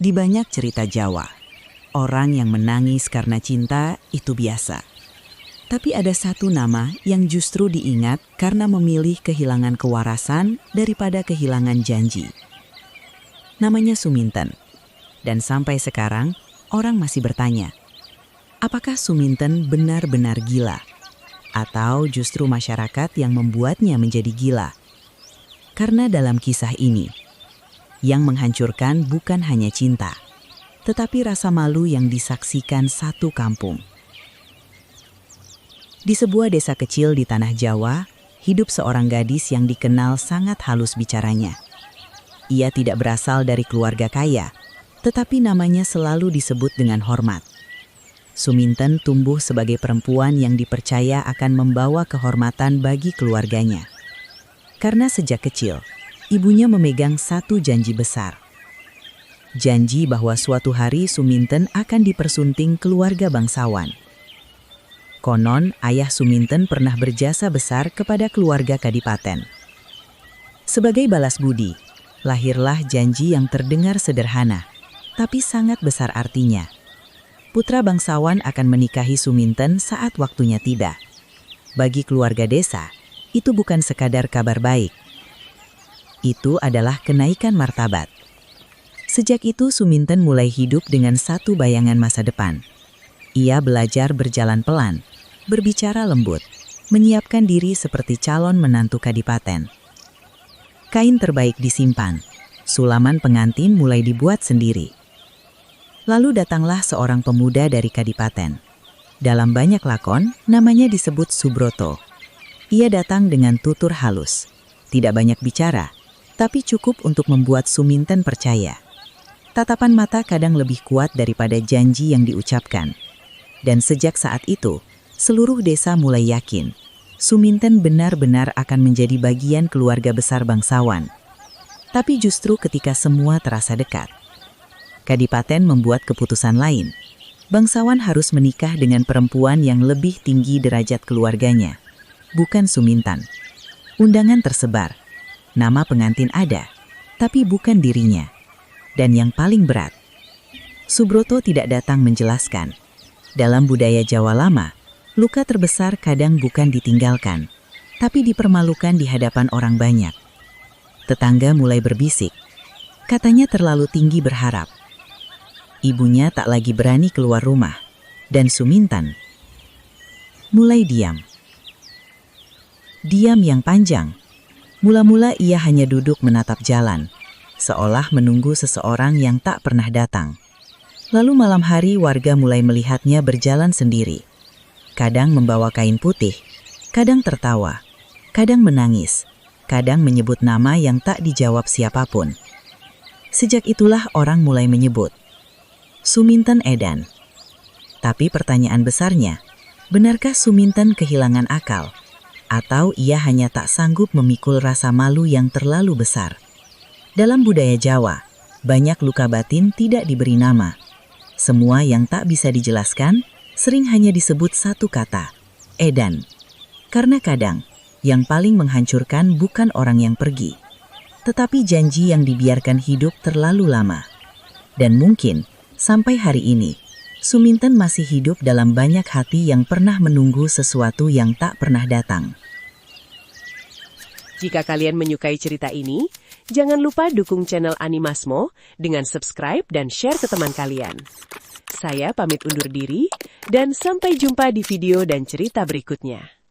Di banyak cerita Jawa, orang yang menangis karena cinta itu biasa. Tapi ada satu nama yang justru diingat karena memilih kehilangan kewarasan daripada kehilangan janji. Namanya Suminten. Dan sampai sekarang, orang masih bertanya, apakah Suminten benar-benar gila? Atau justru masyarakat yang membuatnya menjadi gila? Karena dalam kisah ini, yang menghancurkan bukan hanya cinta, tetapi rasa malu yang disaksikan satu kampung. Di sebuah desa kecil di tanah Jawa, hidup seorang gadis yang dikenal sangat halus bicaranya. Ia tidak berasal dari keluarga kaya, tetapi namanya selalu disebut dengan hormat. Suminten tumbuh sebagai perempuan yang dipercaya akan membawa kehormatan bagi keluarganya. Karena sejak kecil, ibunya memegang satu janji besar. Janji bahwa suatu hari Suminten akan dipersunting keluarga bangsawan. Konon, ayah Suminten pernah berjasa besar kepada keluarga Kadipaten. Sebagai balas budi, lahirlah janji yang terdengar sederhana, tapi sangat besar artinya. Putra bangsawan akan menikahi Suminten saat waktunya tiba. Bagi keluarga desa, itu bukan sekadar kabar baik. Itu adalah kenaikan martabat. Sejak itu Suminten mulai hidup dengan satu bayangan masa depan. Ia belajar berjalan pelan, berbicara lembut, menyiapkan diri seperti calon menantu Kadipaten. Kain terbaik disimpan, sulaman pengantin mulai dibuat sendiri. Lalu datanglah seorang pemuda dari Kadipaten. Dalam banyak lakon, namanya disebut Subroto. Ia datang dengan tutur halus, tidak banyak bicara, tapi cukup untuk membuat Suminten percaya. Tatapan mata kadang lebih kuat daripada janji yang diucapkan. Dan sejak saat itu, seluruh desa mulai yakin, Suminten benar-benar akan menjadi bagian keluarga besar bangsawan. Tapi justru ketika semua terasa dekat, Kadipaten membuat keputusan lain. Bangsawan harus menikah dengan perempuan yang lebih tinggi derajat keluarganya, bukan Suminten. Undangan tersebar. Nama pengantin ada, tapi bukan dirinya. Dan yang paling berat, Subroto tidak datang menjelaskan. Dalam budaya Jawa lama, luka terbesar kadang bukan ditinggalkan, tapi dipermalukan di hadapan orang banyak. Tetangga mulai berbisik, katanya terlalu tinggi berharap. Ibunya tak lagi berani keluar rumah, dan Suminten mulai diam. Diam yang panjang. Mula-mula ia hanya duduk menatap jalan, seolah menunggu seseorang yang tak pernah datang. Lalu malam hari warga mulai melihatnya berjalan sendiri. Kadang membawa kain putih, kadang tertawa, kadang menangis, kadang menyebut nama yang tak dijawab siapapun. Sejak itulah orang mulai menyebut Suminten Edan. Tapi pertanyaan besarnya, benarkah Suminten kehilangan akal? Atau ia hanya tak sanggup memikul rasa malu yang terlalu besar? Dalam budaya Jawa, banyak luka batin tidak diberi nama. Semua yang tak bisa dijelaskan, sering hanya disebut satu kata, Edan. Karena kadang, yang paling menghancurkan bukan orang yang pergi, tetapi janji yang dibiarkan hidup terlalu lama. Dan mungkin, sampai hari ini, Suminten masih hidup dalam banyak hati yang pernah menunggu sesuatu yang tak pernah datang. Jika kalian menyukai cerita ini, jangan lupa dukung channel Animasmo dengan subscribe dan share ke teman kalian. Saya pamit undur diri, dan sampai jumpa di video dan cerita berikutnya.